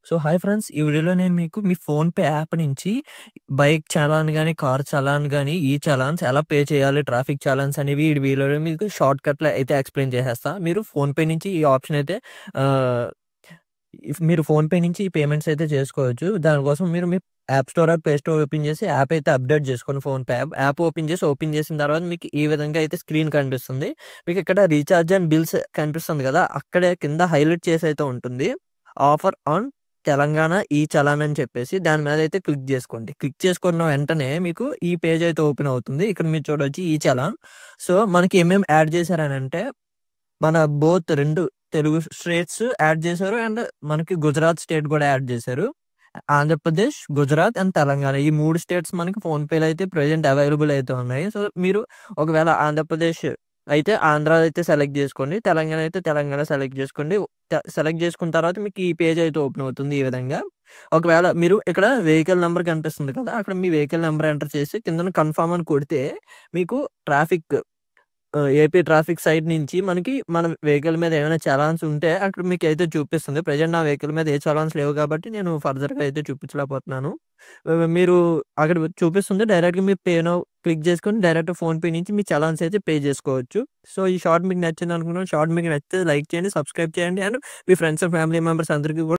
So, hi friends. ఈ వీడియోలో నేను మీకు మీ ఫోన్‌పే యాప్ నుంచి బైక్ చలాన్ గాని, కార్ చలాన్ గాని, ఈ చలాన్స్ ఎలా పే చేయాలి, ట్రాఫిక్ చలాన్స్ అనేవి ఈ వీడియోలో మీకు షార్ట్‌కట్‌లో అయితే ఎక్స్‌ప్లెయిన్ చేసేస్తా. మీరు ఫోన్‌పే నుంచి ఈ ఆప్షన్ అయితే ఆహ్, మీరు ఫోన్‌పే నుంచి ఈ పేమెంట్స్ అయితే చేసుకోవచ్చు. దానికోసం మీరు మీ app store or play store open చేసి యాప్ అయితే అప్‌డేట్ చేసుకోండి ఫోన్‌పే యాప్. యాప్ ఓపెన్ చేసిన తర్వాత మీకు ఈ విధంగా అయితే స్క్రీన్ కనిపిస్తుంది. మీకు ఇక్కడ రీచార్జ్ అండ్ బిల్స్ కనిపిస్తుంది కదా! అక్కడే కింద హైలైట్ చేసి అయితే ఉంటుంది. ఆఫర్ ఆన్ తెలంగాణ ఈ చలాన్ అని చెప్పేసి దాని మీద అయితే క్లిక్ చేసుకోండి. క్లిక్ చేసుకున్న వెంటనే మీకు ఈ పేజ్ అయితే ఓపెన్ అవుతుంది. ఇక్కడ మీరు చూడొచ్చు ఈ చలాన్. సో, మనకి ఏమేమి యాడ్ చేశారనంటే మన బోత్ 2 తెలుగు స్టేట్స్ యాడ్ చేశారు. అండ్ మనకి గుజరాత్ స్టేట్ గూడా యాడ్ చేశారు. ఆంధ్రప్రదేశ్, గుజరాత్ అండ్ తెలంగాణ ఈ 3 స్టేట్స్ మనకి ఫోన్‌పేలో అయితే ప్రెజెంట్ అవైలబుల్ అయితే ఉన్నాయి. సో, మీరు ఒకవేళ ఆంధ్రప్రదేశ్ అయితే ఆంధ్ర అయితే సెలెక్ట్ చేసుకోండి. తెలంగాణ అయితే తెలంగాణ సెలెక్ట్ చేసుకోండి. సెలెక్ట్ చేసుకున్న తర్వాత మీకు ఈ పేజ్ అయితే ఓపెన్ అవుతుంది ఈ విధంగా. ఒకవేళ మీరు ఇక్కడ వెహికల్ నంబర్ కనిపిస్తుంది కదా! అక్కడ మీ వెహికల్ నంబర్ ఎంటర్ చేసి కిందన కన్ఫర్మ్ అని కొడితే మీకు ట్రాఫిక్ ఏపీ ట్రాఫిక్ సైడ్ నుంచి మనకి మన వెహికల్ మీద ఏమైనా చలాన్స్ ఉంటే అక్కడ మీకైతే చూపిస్తుంది. ప్రెజెంట్ నా వెహికల్ మీద ఏ చలాన్స్ లేవు కాబట్టి నేను ఫర్దర్‌గా అయితే చూపించలేకపోతున్నాను. మీరు అక్కడ చూపిస్తుంది డైరెక్ట్‌గా మీ పే నౌ క్లిక్ చేసుకొని డైరెక్ట్ ఫోన్‌పే నుంచి మీ చలాన్స్ అయితే పే చేసుకోవచ్చు. సో, ఈ షార్ట్ మీకు నచ్చిందనుకున్నాను. షార్ట్ మీకు నచ్చితే లైక్ చేయండి, సబ్స్క్రైబ్ చేయండి. And me friends and family members అందరికి కూడా